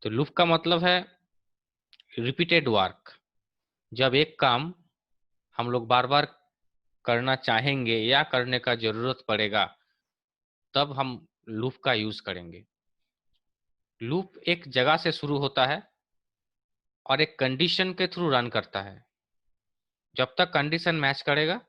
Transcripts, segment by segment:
तो लूप का मतलब है रिपीटेड वर्क। जब एक काम हम लोग बार बार करना चाहेंगे या करने का जरूरत पड़ेगा, तब हम लूप का यूज करेंगे। लूप एक जगह से शुरू होता है और एक कंडीशन के थ्रू रन करता है। जब तक कंडीशन मैच करेगा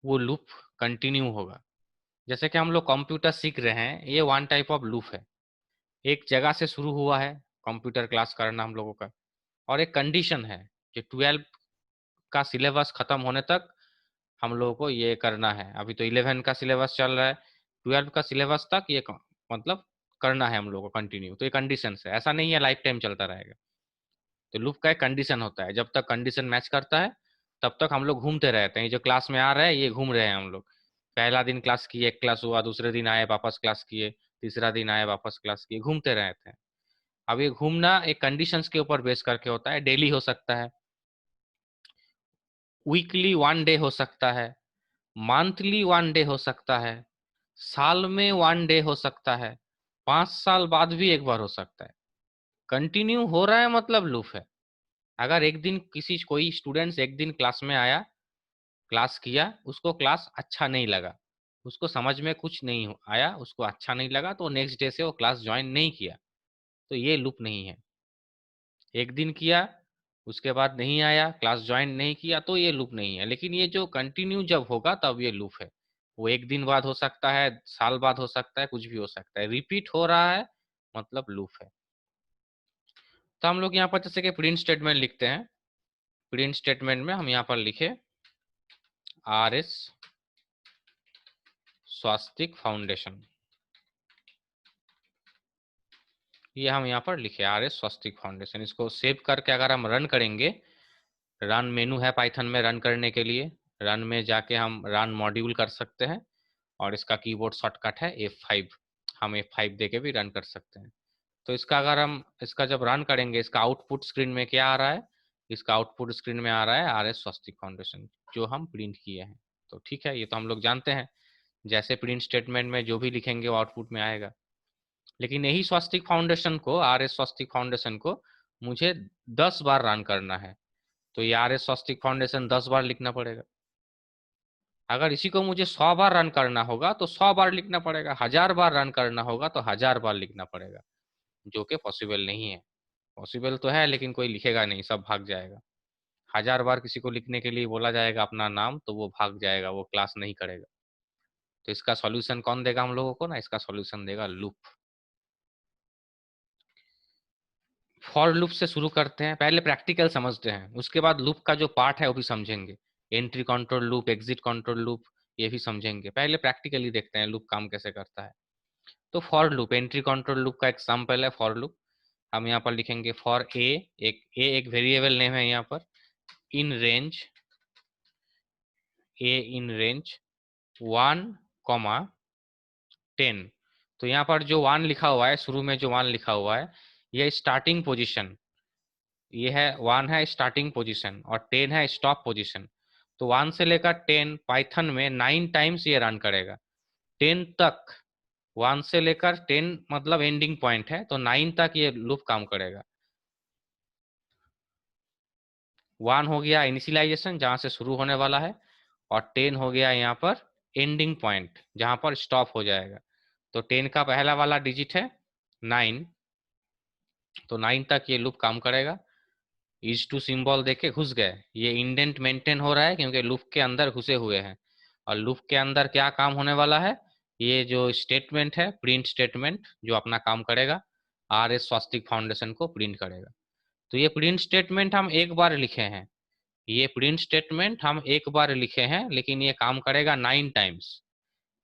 वो लूप कंटिन्यू होगा। जैसे कि हम लोग कंप्यूटर सीख रहे हैं, ये वन टाइप ऑफ लूप है। एक जगह से शुरू हुआ है कंप्यूटर क्लास करना हम लोगों का, और एक कंडीशन है कि 12 का सिलेबस खत्म होने तक हम लोगों को ये करना है। अभी तो 11 का सिलेबस चल रहा है, 12 का सिलेबस तक ये मतलब करना है हम लोगों को कंटिन्यू। तो ये कंडीशन है, ऐसा नहीं है लाइफ टाइम चलता रहेगा। तो लूप का एक कंडीशन होता है, जब तक कंडीशन मैच करता है तब तक हम लोग घूमते रहते हैं। जो क्लास में आ रहा है ये घूम रहे हैं हम लोग। पहला दिन क्लास किए, एक क्लास हुआ, दूसरे दिन आए वापस क्लास किए, तीसरा दिन आए वापस क्लास किए, घूमते रहते हैं। अब ये घूमना एक कंडीशंस के ऊपर बेस करके होता है। डेली हो सकता है, वीकली 1 डे हो सकता है, मंथली 1 डे हो सकता है, साल में 1 डे हो सकता है, 5 साल बाद भी एक बार हो सकता है। कंटिन्यू हो रहा है मतलब लूप है। अगर एक दिन कोई स्टूडेंट्स एक दिन क्लास में आया, क्लास किया, उसको क्लास अच्छा नहीं लगा, उसको समझ में कुछ नहीं आया, उसको अच्छा नहीं लगा, तो नेक्स्ट डे से वो क्लास ज्वाइन नहीं किया, तो ये लूप नहीं है। एक दिन किया, उसके बाद नहीं आया, क्लास ज्वाइन नहीं किया, तो ये लूप नहीं है। लेकिन ये जो कंटिन्यू जब होगा तब ये लूप है। वो एक दिन बाद हो सकता है, साल बाद हो सकता है, कुछ भी हो सकता है, रिपीट हो रहा है मतलब लूप है। तो हम लोग यहाँ पर जैसे कि प्रिंट स्टेटमेंट लिखते हैं। प्रिंट स्टेटमेंट में हम यहाँ पर लिखे RS स्वास्तिक फाउंडेशन, ये हम यहाँ पर लिखे RS स्वास्तिक फाउंडेशन। इसको सेव करके अगर हम रन करेंगे, रन मेनू है पाइथन में रन करने के लिए, रन में जाके हम रन मॉड्यूल कर सकते हैं, और इसका कीबोर्ड शॉर्टकट है F5। हम F5 देके भी रन कर सकते हैं। तो इसका अगर हम इसका जब रन करेंगे, इसका आउटपुट स्क्रीन में क्या आ रहा है? इसका आउटपुट स्क्रीन में आ रहा है RS स्वास्तिक फाउंडेशन, जो हम प्रिंट किए हैं। तो ठीक है, ये तो हम लोग जानते हैं, जैसे प्रिंट स्टेटमेंट में जो भी लिखेंगे वो आउटपुट में आएगा। लेकिन यही स्वास्तिक फाउंडेशन को, RS स्वास्तिक फाउंडेशन को मुझे 10 बार रन करना है, तो ये RS स्वास्तिक फाउंडेशन 10 बार लिखना पड़ेगा। अगर इसी को मुझे 100 बार रन करना होगा तो 100 बार लिखना पड़ेगा, 1000 बार रन करना होगा तो 1000 बार लिखना पड़ेगा, जो कि पॉसिबल नहीं है। पॉसिबल तो है लेकिन कोई लिखेगा नहीं, सब भाग जाएगा। 1000 बार किसी को लिखने के लिए बोला जाएगा अपना नाम, तो वो भाग जाएगा, वो क्लास नहीं करेगा। तो इसका सॉल्यूशन कौन देगा हम लोगों को ना? इसका सॉल्यूशन देगा लूप। फॉर लूप से शुरू करते हैं, पहले प्रैक्टिकल समझते हैं, उसके बाद लूप का जो पार्ट है वो भी समझेंगे। Entry control loop, exit control loop, ये भी समझेंगे। पहले प्रैक्टिकली देखते हैं लूप काम कैसे करता है। तो for loop, entry control loop का एग्जांपल है फॉर लूप। हम यहाँ पर लिखेंगे फॉर ए एक वेरिएबल नेम है यहाँ पर, in range A in range 1, 10। तो यहाँ पर जो 1 लिखा हुआ है, शुरू में जो 1 लिखा हुआ है, ये स्टार्टिंग पोजीशन, ये है 1 है स्टार्टिंग पोजीशन, और 10 है स्टॉप पोजीशन। तो 1 से लेकर 10 पाइथन में 9 टाइम्स ये रन करेगा, 10 तक। 1 से लेकर 10 मतलब एंडिंग पॉइंट है, तो 9 तक ये लूप काम करेगा। 1 हो गया इनिशियलाइजेशन, जहां से शुरू होने वाला है, और 10 हो गया यहाँ पर एंडिंग पॉइंट, जहां पर स्टॉप हो जाएगा। तो 10 का पहला वाला डिजिट है 9, तो 9 तक ये लूप काम करेगा। इज टू सिंबल देके घुस गए, ये इंडेंट मेंटेन हो रहा है क्योंकि लूप के अंदर घुसे हुए हैं। और लूप के अंदर क्या काम होने वाला है? ये जो स्टेटमेंट है, प्रिंट स्टेटमेंट, जो अपना काम करेगा, RS स्वास्तिक फाउंडेशन को प्रिंट करेगा। तो ये प्रिंट स्टेटमेंट हम एक बार लिखे हैं, ये प्रिंट स्टेटमेंट हम एक बार लिखे हैं, लेकिन ये काम करेगा 9 टाइम्स।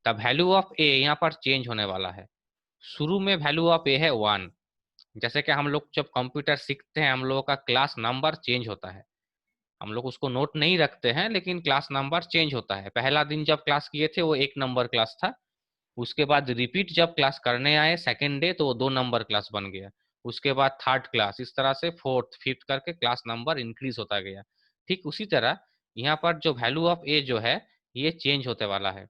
द वैल्यू ऑफ ए यहाँ पर चेंज होने वाला है। शुरू में वैल्यू ऑफ ए है 1। जैसे कि हम लोग जब कंप्यूटर सीखते हैं, हम लोगों का क्लास नंबर चेंज होता है, हम लोग उसको नोट नहीं रखते हैं, लेकिन क्लास नंबर चेंज होता है। पहला दिन जब क्लास किए थे वो 1 नंबर क्लास था, उसके बाद रिपीट जब क्लास करने आए सेकेंड डे तो वो 2 नंबर क्लास बन गया, उसके बाद थर्ड क्लास, इस तरह से फोर्थ फिफ्थ करके क्लास नंबर इंक्रीज होता गया। ठीक उसी तरह यहाँ पर जो वैल्यू ऑफ ए जो है, ये चेंज होते वाला है।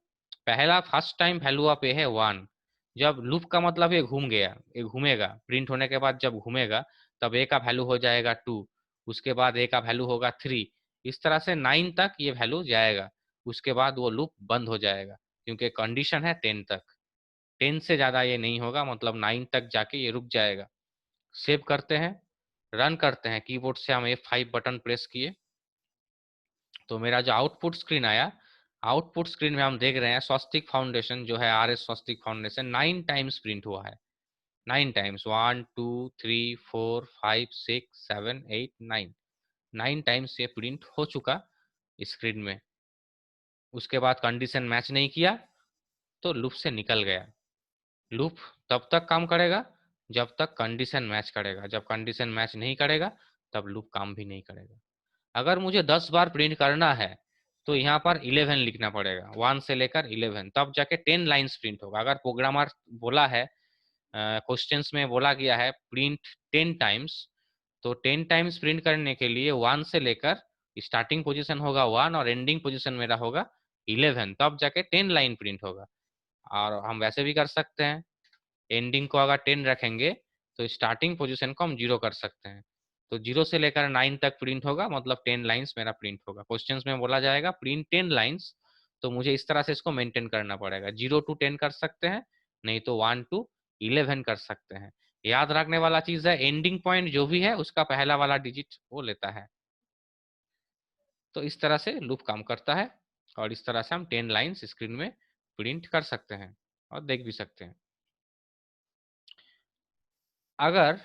पहला फर्स्ट टाइम वैल्यू ऑफ ए है 1, जब लूप का मतलब ये घूम गया, ये घूमेगा, प्रिंट होने के बाद जब घूमेगा तब ए का वैल्यू हो जाएगा 2, उसके बाद ए का वैल्यू होगा 3, इस तरह से 9 तक ये वैल्यू जाएगा, उसके बाद वो लूप बंद हो जाएगा, क्योंकि कंडीशन है 10 तक। 10 से ज्यादा ये नहीं होगा, मतलब 9 तक जाके ये रुक जाएगा। सेव करते हैं, रन करते हैं, कीबोर्ड से हम F5 बटन प्रेस किए तो मेरा जो आउटपुट स्क्रीन आया, आउटपुट स्क्रीन में हम देख रहे हैं स्वस्तिक फाउंडेशन जो है, RS स्वस्तिक फाउंडेशन 9 टाइम्स प्रिंट हुआ है। 9 टाइम्स, 1 2 3 4 5 6 7 8 9, 9 टाइम्स ये प्रिंट हो चुका स्क्रीन में। उसके बाद कंडीशन मैच नहीं किया तो लूप से निकल गया। लूप तब तक काम करेगा जब तक कंडीशन मैच करेगा, जब कंडीशन मैच नहीं करेगा तब लूप काम भी नहीं करेगा। अगर मुझे 10 बार प्रिंट करना है तो यहाँ पर 11 लिखना पड़ेगा, 1 से लेकर 11, तब जाके 10 लाइन्स प्रिंट होगा। अगर प्रोग्रामर बोला है, क्वेश्चंस में बोला गया है प्रिंट 10 टाइम्स, तो 10 टाइम्स प्रिंट करने के लिए 1 से लेकर स्टार्टिंग पोजीशन होगा 1 और एंडिंग पोजीशन मेरा होगा 11, तब जाके 10 लाइन प्रिंट होगा। और हम वैसे भी कर सकते हैं, एंडिंग को अगर 10 रखेंगे तो स्टार्टिंग पोजीशन को हम 0 कर सकते हैं, तो 0 से लेकर 9 तक प्रिंट होगा, मतलब 10 लाइंस मेरा प्रिंट होगा। क्वेश्चंस में बोला जाएगा प्रिंट 10 लाइंस, तो मुझे इस तरह से इसको मेंटेन करना पड़ेगा। 0 to 10 कर सकते हैं, नहीं तो 1 to 11 कर सकते हैं। याद रखने वाला चीज है, एंडिंग पॉइंट जो भी है उसका पहला वाला डिजिट वो लेता है। तो इस तरह से लूप काम करता है और इस तरह से हम 10 लाइंस स्क्रीन में प्रिंट कर सकते हैं और देख भी सकते हैं। अगर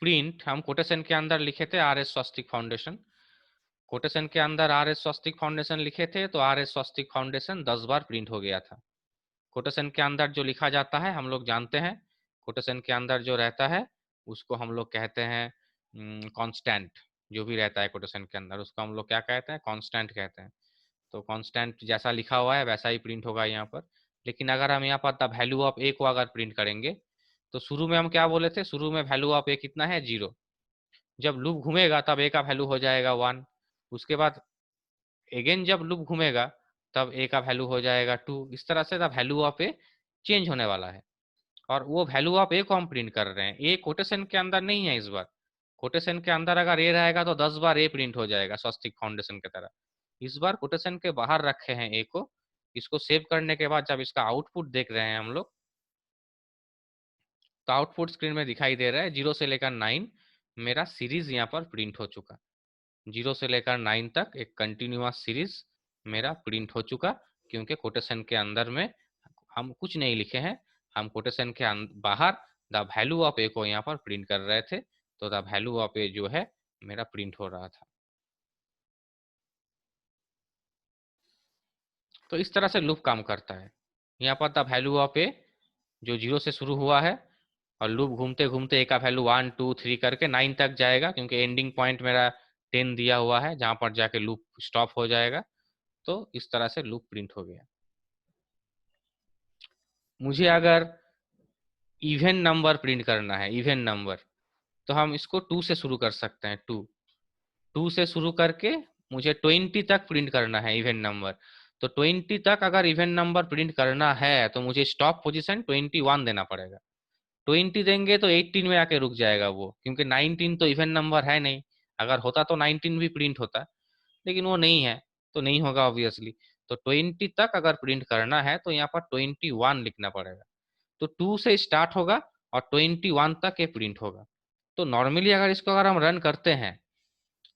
प्रिंट हम कोटेशन के अंदर लिखे थे RS स्वस्तिक फाउंडेशन, कोटेशन के अंदर RS स्वस्तिक फाउंडेशन लिखे थे तो RS स्वस्तिक फाउंडेशन 10 बार प्रिंट हो गया था। कोटेशन के अंदर जो लिखा जाता है हम लोग जानते हैं, कोटेशन के अंदर जो रहता है उसको हम लोग कहते हैं कांस्टेंट। जो भी रहता है कोटेशन के अंदर उसको हम लोग क्या कहते हैं, कांस्टेंट कहते हैं। तो कांस्टेंट जैसा लिखा हुआ है वैसा ही प्रिंट होगा यहाँ पर। लेकिन अगर हम यहाँ पर द वैल्यू ऑफ ए को अगर प्रिंट करेंगे तो शुरू में हम क्या बोले थे, शुरू में वैल्यू ऑफ ए कितना है, 0। जब लूप घूमेगा तब ए का वैल्यू हो जाएगा 1, उसके बाद अगेन जब लूप घूमेगा तब ए का वैल्यू हो जाएगा 2। इस तरह से the value of A change होने वाला है और वो वैल्यू ऑफ ए को हम प्रिंट कर रहे हैं। ए कोटेशन के अंदर नहीं है इस बार। कोटेशन के अंदर अगर ए रहेगा तो 10 बार ए प्रिंट हो जाएगा स्वस्तिक फाउंडेशन की तरह। इस बार कोटेशन के बाहर रखे हैं ए को। इसको सेव करने के बाद जब इसका आउटपुट देख रहे हैं हम लोग, तो आउटपुट स्क्रीन में दिखाई दे रहा है 0 से लेकर 9 मेरा सीरीज यहाँ पर प्रिंट हो चुका। 0 से लेकर 9 तक एक कंटिन्यूअस सीरीज मेरा प्रिंट हो चुका, क्योंकि कोटेशन के अंदर में हम कुछ नहीं लिखे हैं, हम कोटेशन के बाहर द वैल्यू ऑफ ए को यहाँ पर प्रिंट कर रहे थे, तो द वैल्यू ऑफ ए जो है मेरा प्रिंट हो रहा था। तो इस तरह से लूप काम करता है। यहाँ पर द वैल्यू ऑफ ए जो 0 से शुरू हुआ है और लूप घूमते घूमते ए का वैल्यू 1 2 3 करके 9 तक जाएगा, क्योंकि एंडिंग पॉइंट मेरा 10 दिया हुआ है जहां पर जाके लूप स्टॉप हो जाएगा। तो इस तरह से लूप प्रिंट हो गया। मुझे अगर इवन नंबर प्रिंट करना है, इवन नंबर, तो हम इसको 2 से शुरू कर सकते हैं। 2 से शुरू करके मुझे 20 तक प्रिंट करना है इवन नंबर। तो 20 तक अगर इवन नंबर प्रिंट करना है तो मुझे स्टॉप पोजीशन 21 देना पड़ेगा। 20 देंगे तो 18 में आके रुक जाएगा वो, क्योंकि 19 तो इवन नंबर है नहीं। अगर होता तो 19 भी प्रिंट होता, लेकिन वो नहीं है तो नहीं होगा ऑब्वियसली। तो 20 तक अगर प्रिंट करना है तो यहाँ पर 21 लिखना पड़ेगा। तो 2 से स्टार्ट होगा और 21 तक ये प्रिंट होगा। तो नॉर्मली अगर इसको अगर हम रन करते हैं,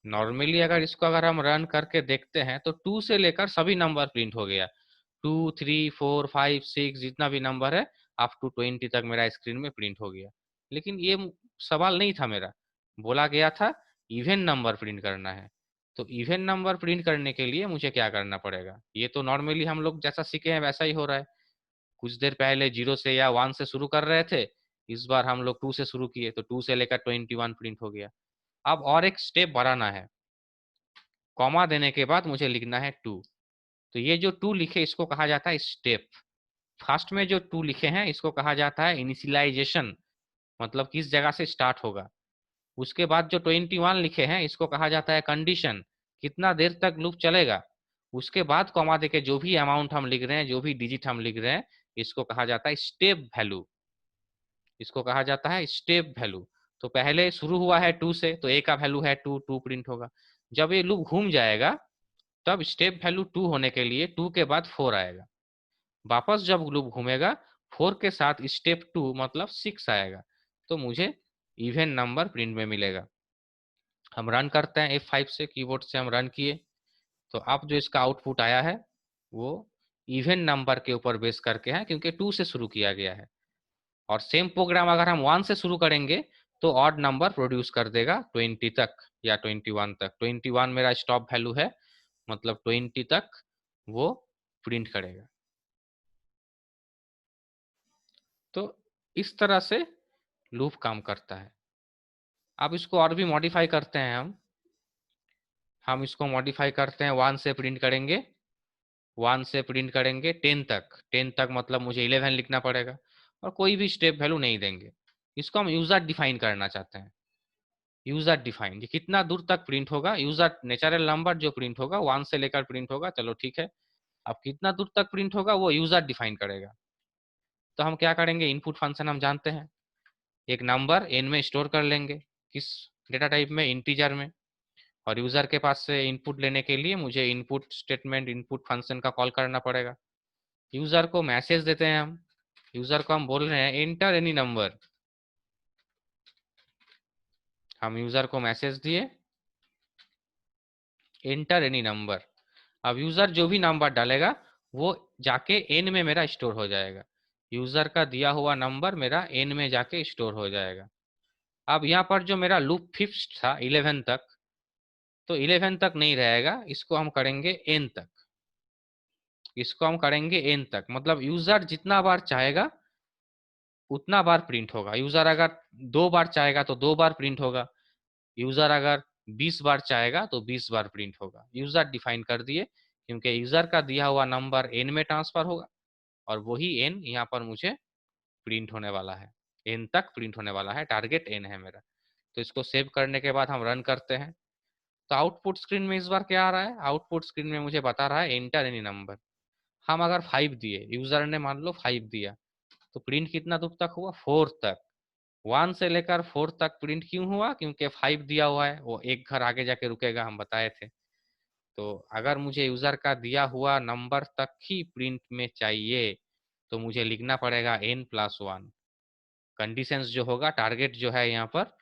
नॉर्मली अगर इसको अगर हम रन करके देखते हैं तो 2 से लेकर सभी नंबर प्रिंट हो गया। 2 3 4 5 6 जितना भी नंबर है अप टू 20 तक मेरा स्क्रीन में प्रिंट हो गया। लेकिन ये सवाल नहीं था मेरा, बोला गया था इवन नंबर प्रिंट करना है। तो इवन नंबर प्रिंट करने के लिए मुझे क्या करना पड़ेगा, ये तो नॉर्मली हम लोग जैसा सीखे हैं वैसा ही हो रहा है। कुछ देर पहले 0 से या 1 से शुरू कर रहे थे, इस बार हम लोग 2 से शुरू किए तो 2 से लेकर 21 प्रिंट हो गया। अब और एक स्टेप बढ़ाना है, कॉमा देने के बाद मुझे लिखना है 2। तो ये जो 2 लिखे इसको कहा जाता है स्टेप। फर्स्ट में जो 2 लिखे हैं इसको कहा जाता है इनिशियलाइजेशन, मतलब किस जगह से स्टार्ट होगा। उसके बाद जो 21 लिखे हैं इसको कहा जाता है कंडीशन, कितना देर तक लूप चलेगा। उसके बाद कॉमा देके जो भी अमाउंट हम लिख रहे हैं, जो भी डिजिट हम लिख रहे हैं, इसको कहा जाता है स्टेप वैल्यू, इसको कहा जाता है स्टेप वैल्यू। तो पहले शुरू हुआ है 2 से, तो a का वैल्यू है 2, 2 प्रिंट होगा। जब ये लूप घूम जाएगा तब स्टेप वैल्यू 2 होने के लिए 2 के बाद 4 आएगा। वापस जब लूप घूमेगा 4 के साथ स्टेप 2 मतलब 6 आएगा, तो मुझे इवन नंबर प्रिंट में मिलेगा। हम रन करते हैं F5 से, कीबोर्ड से हम रन किए, तो अब जो इसका आउटपुट आया है वो इवन नंबर के ऊपर बेस करके है, क्योंकि 2 से शुरू किया गया है। और सेम प्रोग्राम अगर हम 1 से शुरू करेंगे तो ऑड नंबर प्रोड्यूस कर देगा 20 तक या 21 तक। 21 मेरा स्टॉप वैल्यू है, मतलब 20 तक वो प्रिंट करेगा। तो इस तरह से लूप काम करता है। अब इसको और भी मॉडिफाई करते हैं हम इसको मॉडिफाई करते हैं, 1 से प्रिंट करेंगे, 1 से प्रिंट करेंगे 10 तक। 10 तक मतलब मुझे 11 लिखना पड़ेगा, और कोई भी स्टेप वैल्यू नहीं देंगे। इसको हम यूजर डिफाइन करना चाहते हैं। यूजर डिफाइन, ये कितना दूर तक प्रिंट होगा, यूजर नेचुरल नंबर जो प्रिंट होगा 1 से लेकर प्रिंट होगा, चलो ठीक है। अब कितना दूर तक प्रिंट होगा वो यूजर डिफाइन करेगा। तो हम क्या करेंगे, इनपुट फंक्शन हम जानते हैं, एक नंबर n में स्टोर कर लेंगे, किस डेटा टाइप में, इंटीजर में। और यूजर के पास से इनपुट लेने के लिए मुझे इनपुट स्टेटमेंट, इनपुट फंक्शन का कॉल करना पड़ेगा। यूजर को मैसेज देते हैं हम, यूजर को हम बोल रहे हैं एंटर एनी नंबर। हम यूजर को मैसेज दिए एंटर एनी नंबर। अब यूजर जो भी नंबर डालेगा वो जाके एन में मेरा स्टोर हो जाएगा। यूजर का दिया हुआ नंबर मेरा एन में जाके स्टोर हो जाएगा। अब यहाँ पर जो मेरा लूप फिक्स्ड था 11 तक, तो 11 तक नहीं रहेगा, इसको हम करेंगे एन तक। इसको हम करेंगे एन तक, मतलब यूजर जितना बार चाहेगा उतना बार प्रिंट होगा। यूजर अगर 2 बार चाहेगा तो 2 बार प्रिंट होगा, यूजर अगर 20 बार चाहेगा तो 20 बार प्रिंट होगा। यूजर डिफाइन कर दिए, क्योंकि यूजर का दिया हुआ नंबर एन में ट्रांसफर होगा, और वही एन यहाँ पर मुझे प्रिंट होने वाला है, एन तक प्रिंट होने वाला है, टारगेट एन है मेरा। तो इसको सेव करने के बाद हम रन करते हैं, तो आउटपुट स्क्रीन में इस बार क्या आ रहा है, आउटपुट स्क्रीन में मुझे बता रहा है एंटर एनी नंबर। हम अगर 5 दिए, यूजर ने मान लो 5 दिया, तो प्रिंट कितना दूर तक हुआ, 4 तक। 1 से लेकर 4 तक प्रिंट क्यों हुआ, क्योंकि 5 दिया हुआ है, वो एक घर आगे जाके रुकेगा, हम बताए थे। तो अगर मुझे यूजर का दिया हुआ नंबर तक ही प्रिंट में चाहिए तो मुझे लिखना पड़ेगा n+1। कंडीशंस जो होगा, टारगेट जो है यहाँ पर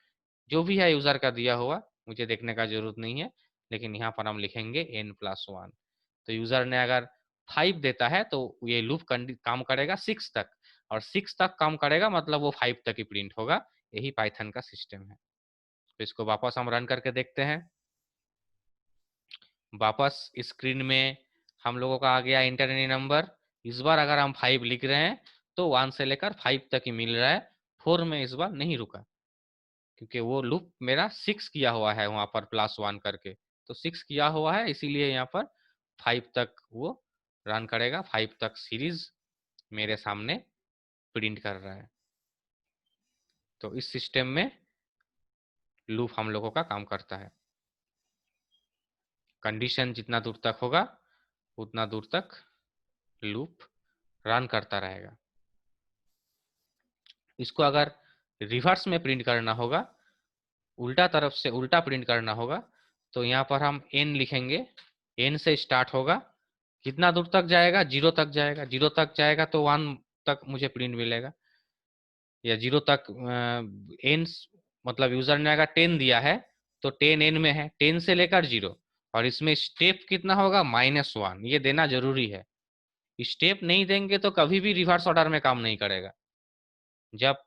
जो भी है यूजर का दिया हुआ मुझे देखने का जरूरत नहीं है, लेकिन यहाँ पर हम लिखेंगे n+1। तो यूजर ने अगर 5 देता है तो ये लूप काम करेगा 6 तक, और 6 तक काम करेगा मतलब वो 5 तक ही प्रिंट होगा। यही पाइथन का सिस्टम है। तो इसको वापस हम रन करके देखते हैं। वापस स्क्रीन में हम लोगों का आ गया इंटर एनी नंबर। इस बार अगर हम 5 लिख रहे हैं तो 1 से लेकर 5 तक ही मिल रहा है, 4 में इस बार नहीं रुका, क्योंकि वो लूप मेरा 6 किया हुआ है वहां पर +1 करके। तो 6 किया हुआ है, इसीलिए यहाँ पर 5 तक वो रन करेगा, 5 तक सीरीज मेरे सामने प्रिंट कर रहा है। तो इस सिस्टम में लूप हम लोगों का काम करता है। कंडीशन जितना दूर तक होगा उतना दूर तक लूप रन करता रहेगा। इसको अगर रिवर्स में प्रिंट करना होगा, उल्टा तरफ से उल्टा प्रिंट करना होगा, तो यहाँ पर हम n लिखेंगे। n से स्टार्ट होगा, कितना दूर तक जाएगा, 0 तक जाएगा। 0 तक जाएगा तो 1 तक मुझे प्रिंट मिलेगा, या 0 तक n, मतलब यूजर ने अगर 10 दिया है तो 10 n में है, 10 से लेकर 0। और इसमें स्टेप कितना होगा, -1, ये देना जरूरी है। स्टेप नहीं देंगे तो कभी भी रिवर्स ऑर्डर में काम नहीं करेगा। जब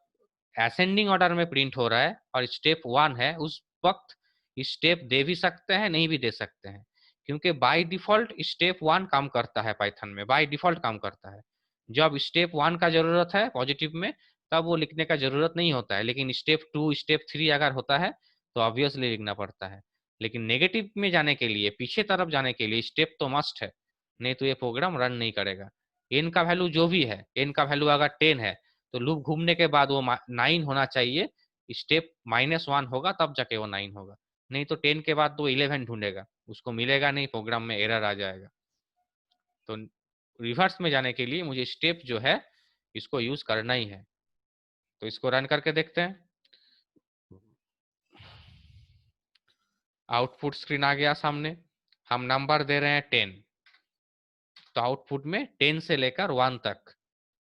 असेंडिंग ऑर्डर में प्रिंट हो रहा है और स्टेप 1 है, उस वक्त स्टेप दे भी सकते हैं, नहीं भी दे सकते हैं, क्योंकि बाय डिफॉल्ट स्टेप 1 काम करता है, पाइथन में बाय डिफॉल्ट काम करता है। जब स्टेप 1 का जरूरत है पॉजिटिव में तब वो लिखने का जरूरत नहीं होता है, लेकिन स्टेप 2 स्टेप 3 अगर होता है तो ऑब्वियसली लिखना पड़ता है। लेकिन नेगेटिव में जाने के लिए, पीछे तरफ जाने के लिए स्टेप तो मस्ट है, नहीं तो ये प्रोग्राम रन नहीं करेगा। एन का वैल्यू जो भी है, एन का वैल्यू अगर 10 है तो लूप घूमने के बाद वो 9 होना चाहिए। स्टेप -1 होगा तब जाके वो 9 होगा, नहीं तो 10 के बाद तो 11 ढूंढेगा, उसको मिलेगा नहीं, प्रोग्राम में एरर आ जाएगा। तो रिवर्स में जाने के लिए मुझे स्टेप जो है इसको यूज करना ही है। तो इसको रन करके देखते हैं। आउटपुट स्क्रीन आ गया सामने, हम नंबर दे रहे हैं 10, तो आउटपुट में 10 से लेकर 1 तक,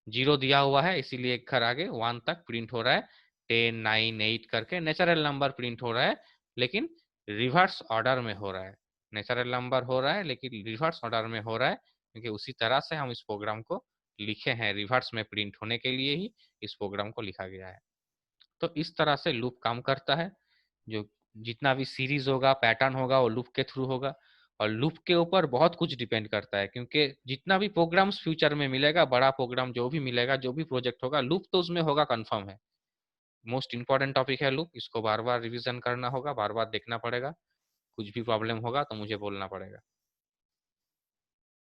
0 दिया हुआ है इसीलिए एक घर आगे 1 तक प्रिंट हो रहा है, 10, 9, 8 करके नेचुरल नंबर प्रिंट हो रहा है, लेकिन रिवर्स ऑर्डर में हो रहा है। नेचुरल नंबर हो रहा है लेकिन रिवर्स ऑर्डर में हो रहा है, क्योंकि उसी तरह से हम इस प्रोग्राम को लिखे हैं, रिवर्स में प्रिंट होने के लिए ही इस प्रोग्राम को लिखा गया है। तो इस तरह से लूप काम करता है। जो जितना भी सीरीज होगा, पैटर्न होगा, वो लूप के थ्रू होगा। और लूप के ऊपर बहुत कुछ डिपेंड करता है, क्योंकि जितना भी प्रोग्राम्स फ्यूचर में मिलेगा, बड़ा प्रोग्राम जो भी मिलेगा, जो भी प्रोजेक्ट होगा, लूप तो उसमें होगा, कंफर्म है। मोस्ट इंपॉर्टेंट टॉपिक है लूप, इसको बार बार रिवीजन करना होगा, बार बार देखना पड़ेगा। कुछ भी प्रॉब्लम होगा तो मुझे बोलना पड़ेगा।